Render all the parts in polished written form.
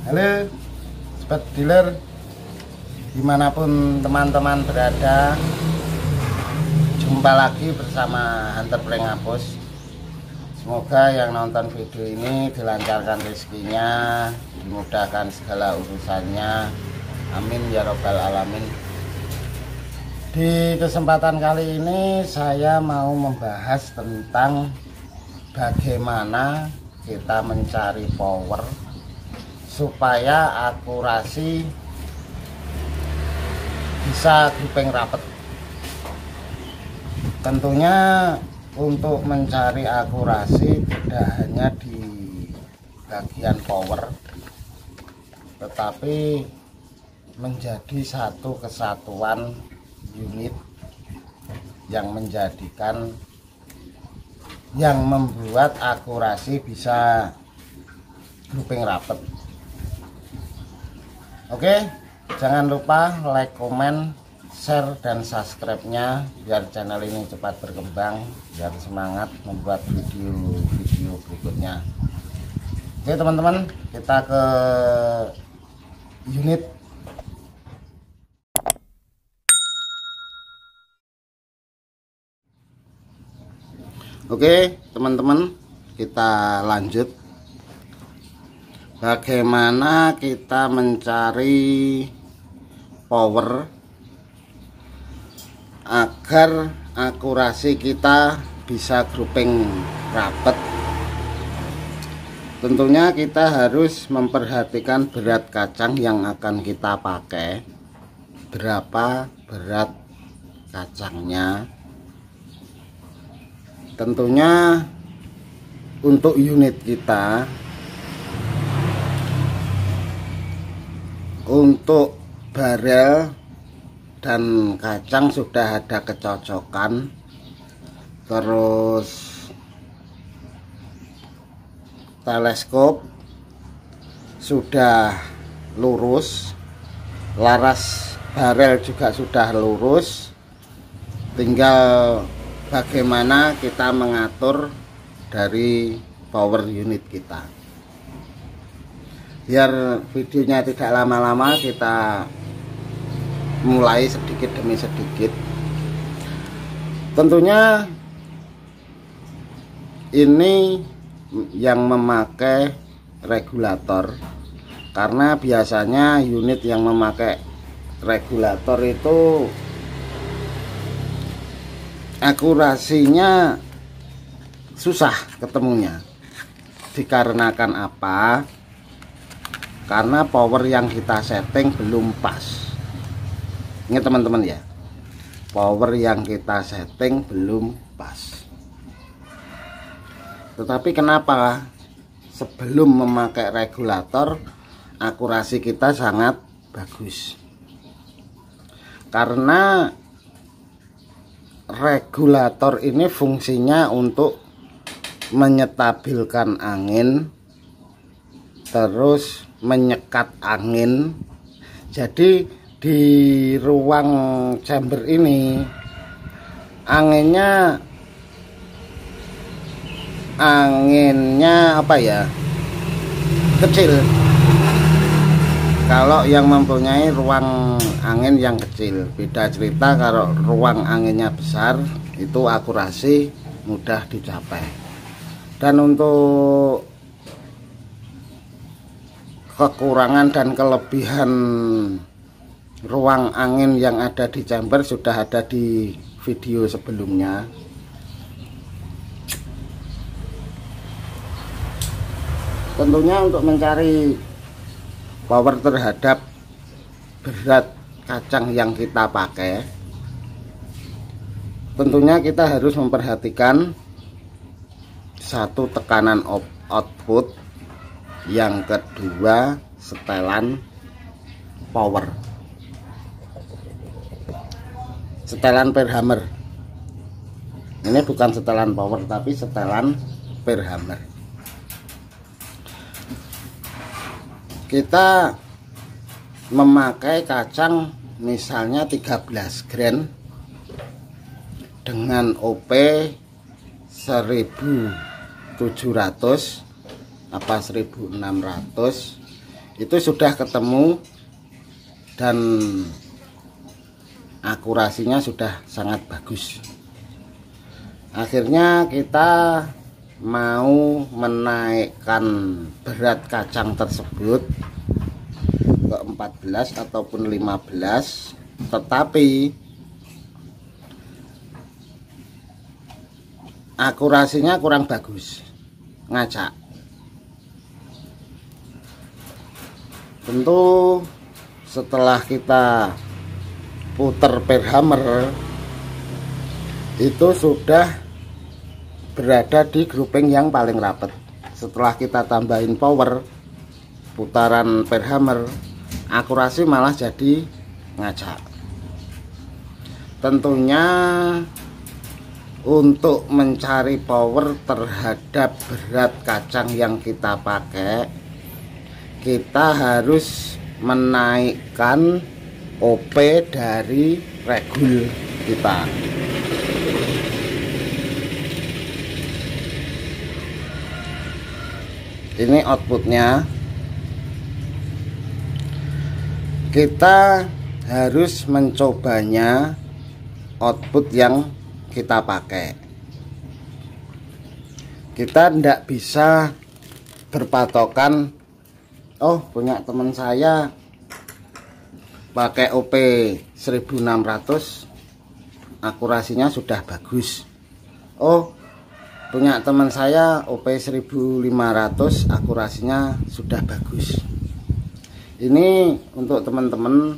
Halo sobat dealer, dimanapun teman-teman berada, jumpa lagi bersama Hunter Prank Apus. Semoga yang nonton video ini dilancarkan rezekinya, dimudahkan segala urusannya, amin ya robbal alamin. Di kesempatan kali ini saya mau membahas tentang bagaimana kita mencari power supaya akurasi bisa grouping rapet. Tentunya untuk mencari akurasi tidak hanya di bagian power, tetapi menjadi satu kesatuan unit yang membuat akurasi bisa grouping rapet. Oke, jangan lupa like, komen, share, dan subscribe-nya biar channel ini cepat berkembang, biar semangat membuat video-video berikutnya. Oke teman-teman, kita ke unit. Oke teman-teman, kita lanjut. Bagaimana kita mencari power agar akurasi kita bisa grouping rapet? Tentunya kita harus memperhatikan berat kacang yang akan kita pakai, berapa berat kacangnya. Tentunya untuk unit kita, untuk barel dan kacang sudah ada kecocokan, terus teleskop sudah lurus, laras barel juga sudah lurus, tinggal bagaimana kita mengatur dari power unit kita. Biar videonya tidak lama-lama, kita mulai sedikit demi sedikit. Tentunya ini yang memakai regulator, karena biasanya unit yang memakai regulator itu akurasinya susah ketemunya. Dikarenakan apa? Karena power yang kita setting belum pas. Ingat teman-teman ya, power yang kita setting belum pas. Tetapi kenapa sebelum memakai regulator akurasi kita sangat bagus? Karena regulator ini fungsinya untuk menyetabilkan angin, terus menyekat angin. Jadi di ruang chamber ini anginnya apa ya, kecil. Kalau yang mempunyai ruang angin yang kecil, beda cerita kalau ruang anginnya besar, itu akurasi mudah dicapai. Dan untuk kekurangan dan kelebihan ruang angin yang ada di chamber sudah ada di video sebelumnya. Tentunya untuk mencari power terhadap berat kacang yang kita pakai, tentunya kita harus memperhatikan satu, tekanan output, yang kedua setelan power, setelan per hammer. Ini bukan setelan power tapi setelan per hammer. Kita memakai kacang misalnya 13 gram dengan OP 1700 apa 1600, itu sudah ketemu dan akurasinya sudah sangat bagus. Akhirnya kita mau menaikkan berat kacang tersebut ke 14 ataupun 15, tetapi akurasinya kurang bagus, ngacak. Tentu setelah kita puter per hammer itu sudah berada di grouping yang paling rapat. Setelah kita tambahin power putaran per hammer, akurasi malah jadi ngacak. Tentunya untuk mencari power terhadap berat kacang yang kita pakai, kita harus menaikkan OP dari regul kita. Ini outputnya. Kita harus mencobanya output yang kita pakai. Kita tidak bisa berpatokan, oh punya teman saya pakai OP 1600 akurasinya sudah bagus. Oh punya teman saya OP 1500 akurasinya sudah bagus. Ini untuk teman-teman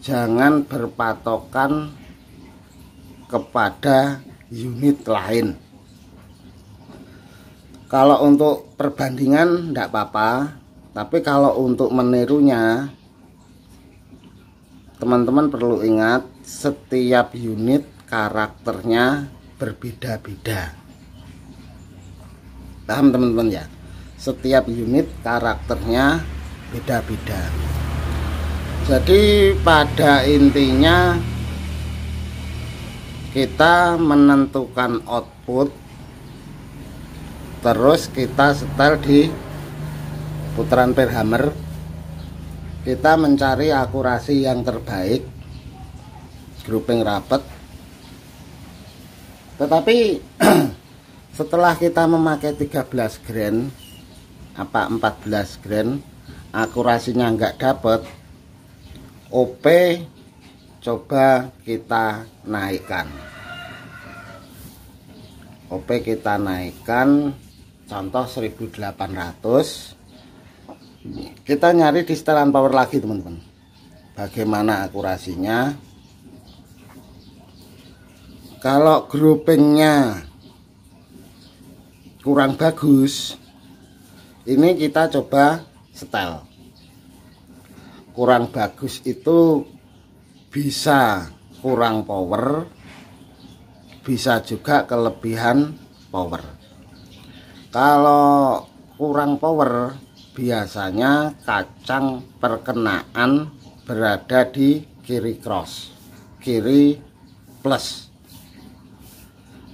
jangan berpatokan kepada unit lain. Kalau untuk perbandingan tidak apa-apa, tapi kalau untuk menirunya, teman-teman perlu ingat setiap unit karakternya berbeda-beda. Paham teman-teman ya? Setiap unit karakternya beda-beda. Jadi pada intinya kita menentukan output, terus kita setel di putaran per hammer. Kita mencari akurasi yang terbaik, grouping rapat. Tetapi setelah kita memakai 13 grain apa 14 grain, akurasinya nggak dapet, OP coba kita naikkan. OP kita naikkan, contoh 1800. Kita nyari di setelan power lagi teman-teman, bagaimana akurasinya. Kalau groupingnya kurang bagus, ini kita coba setel. Kurang bagus itu bisa kurang power, bisa juga kelebihan power. Kalau kurang power, biasanya kacang perkenaan berada di kiri cross, kiri plus.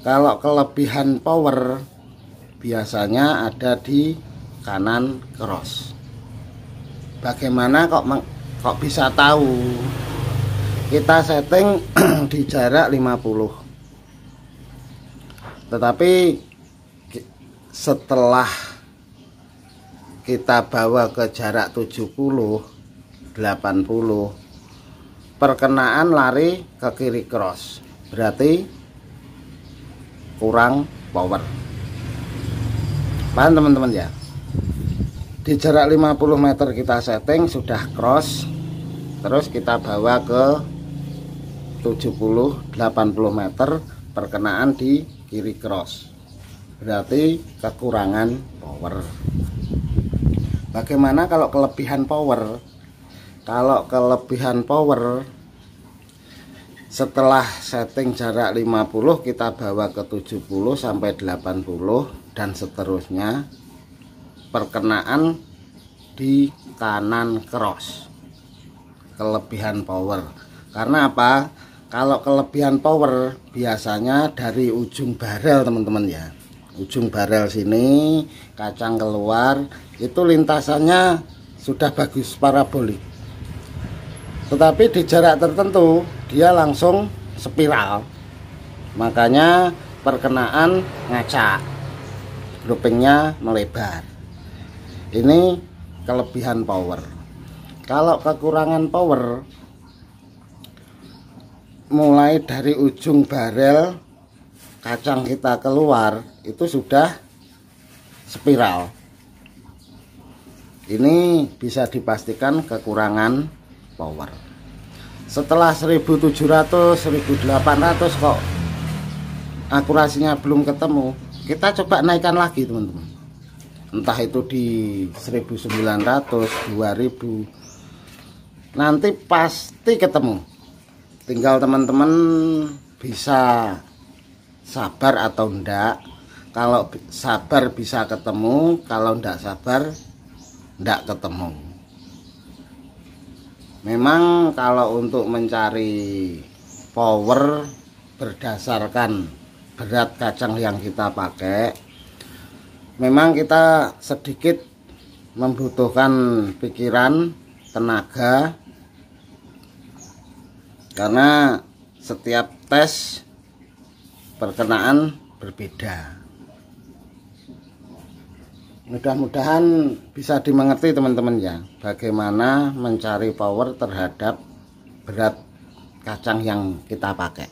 Kalau kelebihan power, biasanya ada di kanan cross. Bagaimana kok bisa tahu? Kita setting di jarak 50. Tetapi setelah kita bawa ke jarak 70, 80, perkenaan lari ke kiri cross, berarti kurang power. Paham teman-teman ya? Di jarak 50 meter kita setting sudah cross, terus kita bawa ke 70-80 meter, perkenaan di kiri cross, berarti kekurangan power. Bagaimana kalau kelebihan power? Kalau kelebihan power, setelah setting jarak 50 kita bawa ke 70 sampai 80 dan seterusnya, perkenaan di kanan cross, kelebihan power. Karena apa? Kalau kelebihan power biasanya dari ujung barel teman-teman ya, ujung barel sini, kacang keluar, itu lintasannya sudah bagus parabolik. Tetapi di jarak tertentu dia langsung spiral, makanya perkenaan ngacak, loopingnya melebar. Ini kelebihan power. Kalau kekurangan power, mulai dari ujung barel kacang kita keluar itu sudah spiral. Ini bisa dipastikan kekurangan power. Setelah 1700 1800 kok akurasinya belum ketemu, kita coba naikkan lagi teman-teman, entah itu di 1900 2000, nanti pasti ketemu. Tinggal teman-teman bisa sabar atau enggak. Kalau sabar bisa ketemu, kalau enggak sabar enggak ketemu. Memang kalau untuk mencari power berdasarkan berat kacang yang kita pakai, memang kita sedikit membutuhkan pikiran, tenaga, karena setiap tes perkenaan berbeda. Mudah-mudahan bisa dimengerti teman-teman ya, bagaimana mencari power terhadap berat kacang yang kita pakai.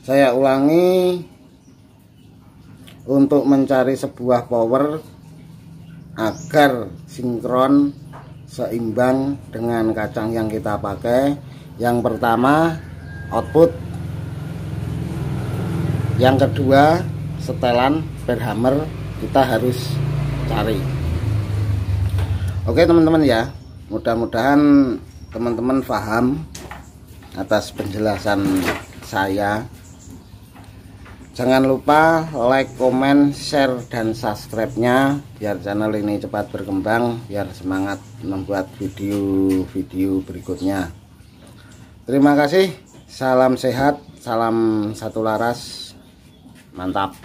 Saya ulangi, untuk mencari sebuah power agar sinkron seimbang dengan kacang yang kita pakai, yang pertama output, yang kedua setelan per hammer kita harus cari. Oke teman-teman ya, mudah-mudahan teman-teman paham atas penjelasan saya. Jangan lupa like, komen, share, dan subscribe-nya biar channel ini cepat berkembang, biar semangat membuat video-video berikutnya. Terima kasih, salam sehat, salam satu laras, mantap.